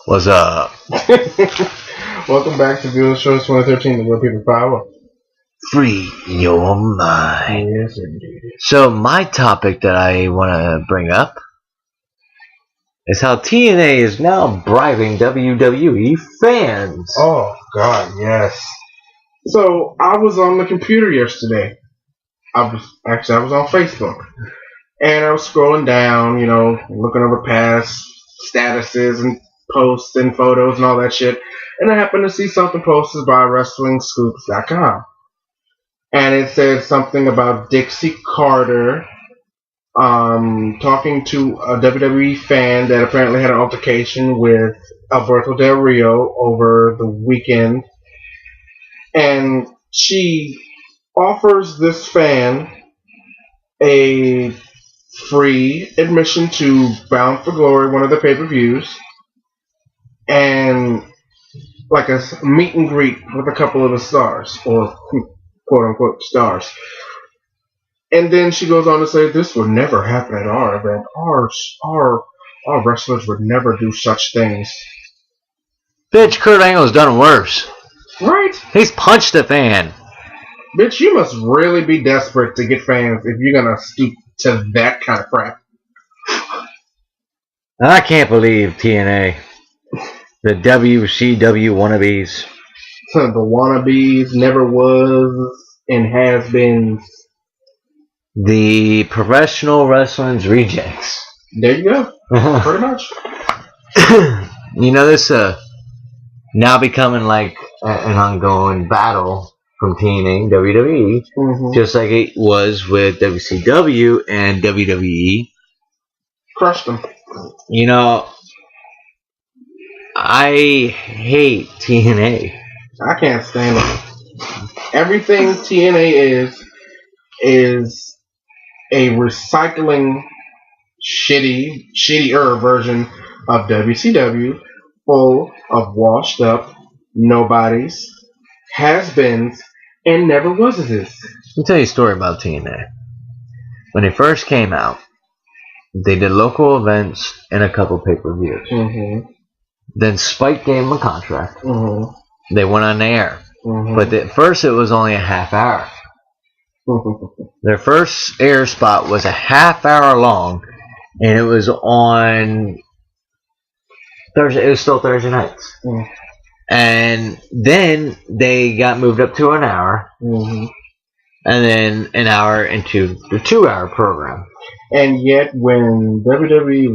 What's up? Welcome back to Viewer Shows 2013, the Real People Power. Free your mind. Yes, indeed. So my topic that I want to bring up is how TNA is now bribing WWE fans. Oh, God, yes. So, I was on the computer yesterday. I was on Facebook. And I was scrolling down, looking over past statuses and posts and photos and all that shit. And I happened to see something posted by WrestlingScoops.com. And it said something about Dixie Carter talking to a WWE fan that apparently had an altercation with Alberto Del Rio over the weekend. And she offers this fan a free admission to Bound for Glory, one of the pay-per-views, and like a meet and greet with a couple of the stars, or quote-unquote stars. And then she goes on to say, this would never happen at our event. Our wrestlers would never do such things. Bitch, Kurt Angle's done worse. Right? He's punched a fan. Bitch, you must really be desperate to get fans if you're going to stoop to that kind of crap. I can't believe TNA. The WCW wannabes. The wannabes, never was, and has been. The professional wrestling's rejects. There you go. Pretty much. This now becoming like an ongoing battle from TNA and WWE, just like it was with WCW and WWE. Crushed them. I hate TNA. I can't stand it. Everything TNA is a recycling shittier version of WCW, full of washed up nobodies, has-beens, and never was-es. Let me tell you a story about TNA. When it first came out, they did local events and a couple pay-per-views. Then Spike gave them a contract. They went on the air. But at first it was only a half hour. Their first air spot was a half hour long, and it was on Thursday. It was still Thursday nights. And then they got moved up to an hour, and then an hour into the 2-hour program. And yet, when WWE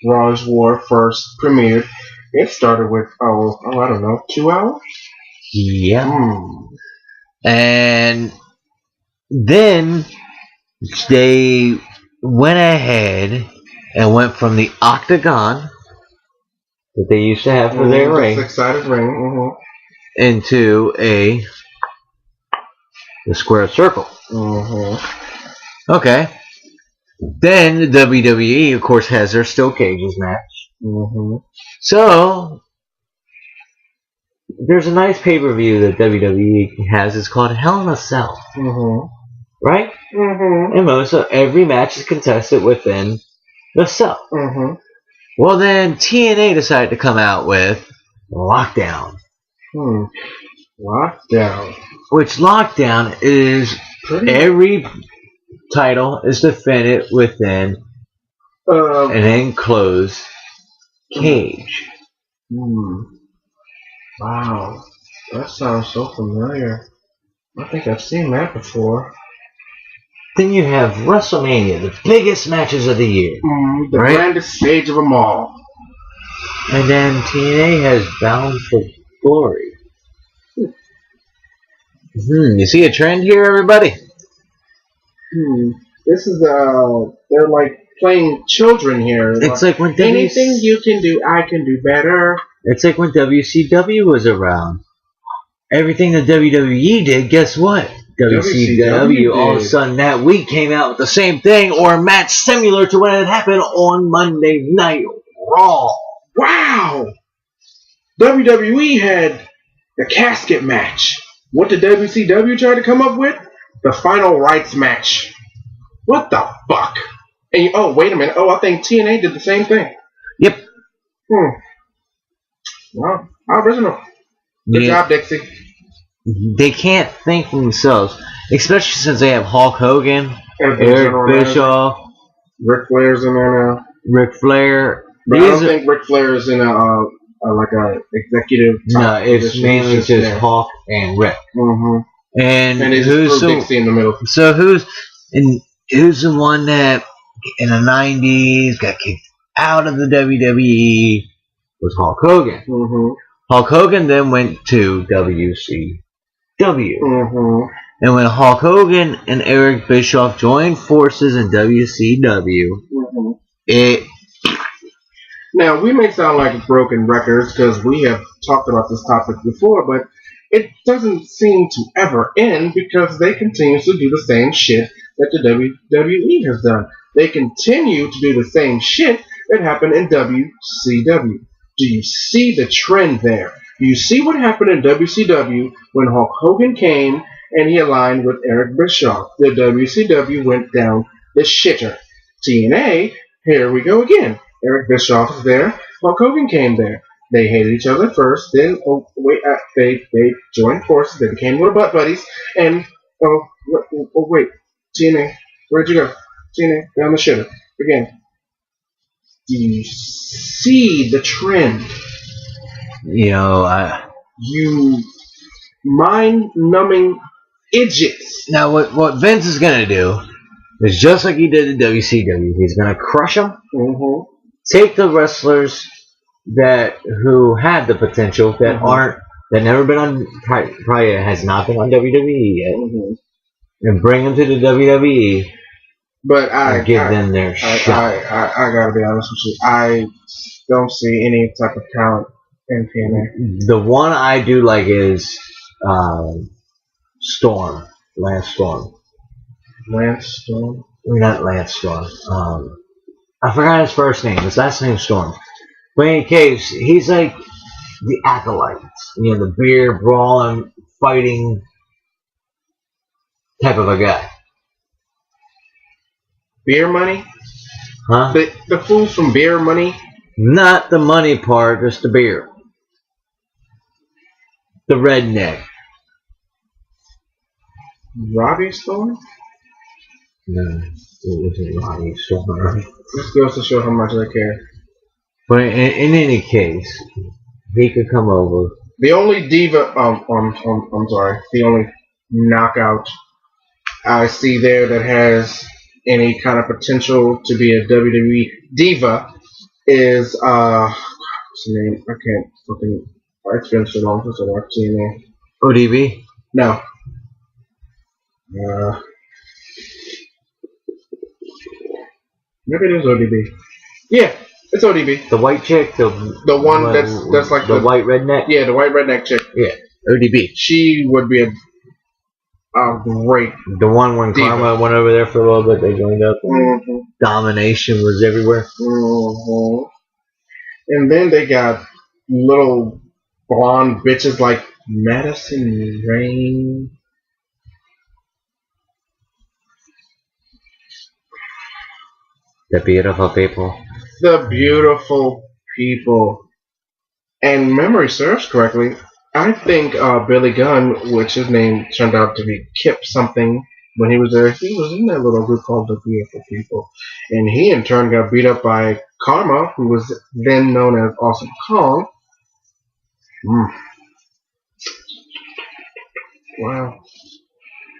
Raw's War first premiered, it started with, I don't know, 2 hours? Yeah. And then they went ahead and went from the octagon that they used to have for their ring, six-sided ring, into the square circle. Okay. Then the WWE, of course, has their steel cages match. So there's a nice pay-per-view that WWE has. It's called Hell in a Cell. Right? And every match is contested within the cell. Well, then TNA decided to come out with Lockdown. Lockdown. Which Lockdown is every title is defended within an enclosed cage. Wow, that sounds so familiar. I think I've seen that before. Then you have WrestleMania, the biggest matches of the year. The grandest stage of them all. And then TNA has Bound for Glory. You see a trend here, everybody? This is, they're like playing children here. It's like when anything you can do, I can do better. It's like when WCW was around. Everything that WWE did, guess what? WCW all of a sudden that week came out with the same thing or a match similar to when it happened on Monday Night Raw. Wow! WWE had the casket match. What did WCW try to come up with? The final rights match. What the fuck? And wait a minute. I think TNA did the same thing. Yep. Well, original. Good job, Dixie. They can't think for themselves, especially since they have Hulk Hogan, Eric Bischoff, Ric Flair's in there now. Ric Flair. But I don't think Ric Flair is in like a executive. No, it's mainly just Hulk and Rick. And who's Dixie in the middle? So who's the one that in the 90s got kicked out of the WWE? Was Hulk Hogan. Hulk Hogan then went to WCW. And when Hulk Hogan and Eric Bischoff joined forces in WCW, Now, we may sound like broken records because we have talked about this topic before, but it doesn't seem to ever end because they continue to do the same shit that the WWE has done. They continue to do the same shit that happened in WCW. Do you see the trend there? Do you see what happened in WCW when Hulk Hogan came and he aligned with Eric Bischoff? The WCW went down the shitter. TNA, here we go again. Eric Bischoff is there. Hulk Hogan came there. They hated each other first. Then, they joined forces. They became little butt buddies. And, wait. TNA, where'd you go? TNA, down the shitter. Again. Do you see the trend? You mind-numbing idiots. Now, what Vince is going to do is just like he did in WCW. He's going to crush them. Take the wrestlers who had the potential that never been on, probably has not been on WWE yet, and bring them to the WWE. But I give them their shot. I gotta be honest with you. I don't see any type of talent in TNA. The one I do like is Storm. Lance Storm. Lance Storm? Not Lance Storm. I forgot his first name. His last name is Storm. But in any case, he's like the acolytes. The beer, brawling, fighting type of a guy. Beer Money? Huh? The fool from Beer Money? Not the money part, just the beer. The redneck. Robbie Storm? No, it wasn't Robbie Storm. This goes to show how much I care. But in any case, he could come over. The only diva, I'm sorry, the only knockout I see there that has any kind of potential to be a WWE diva is, what's his name? I can't fucking, it's been so long since I watched TNA. ODB? No. Maybe it is ODB. Yeah, it's ODB. The white chick? The one that's like the white redneck? Yeah, the white redneck chick. Yeah, ODB. She would be a great. The one when diva. Karma went over there for a little bit, they joined up. Domination was everywhere. And then they got little blonde bitches like Madison Rain. The beautiful people. The beautiful people. And memory serves correctly, I think Billy Gunn, which his name turned out to be Kip something when he was there, he was in that little group called The Beautiful People. And he in turn got beat up by Karma, who was then known as Awesome Kong. Wow.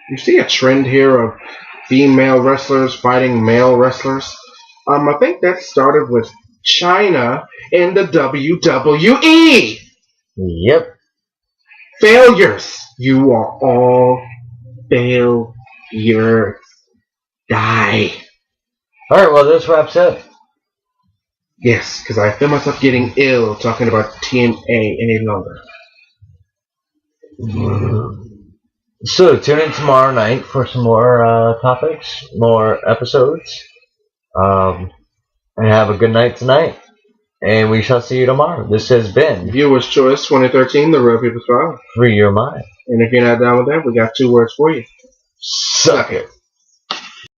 You see a trend here of female wrestlers fighting male wrestlers? I think that started with China and the WWE. Yep. Failures. You are all failures. Die. Alright, well, this wraps up. Yes, because I feel myself getting ill talking about TNA any longer. So, tune in tomorrow night for some more topics, more episodes. And have a good night tonight. And we shall see you tomorrow. This has been Viewer's Choice 2013, The Real People's Trial. Free Your Mind. And if you're not down with that, we got 2 words for you. Suck it.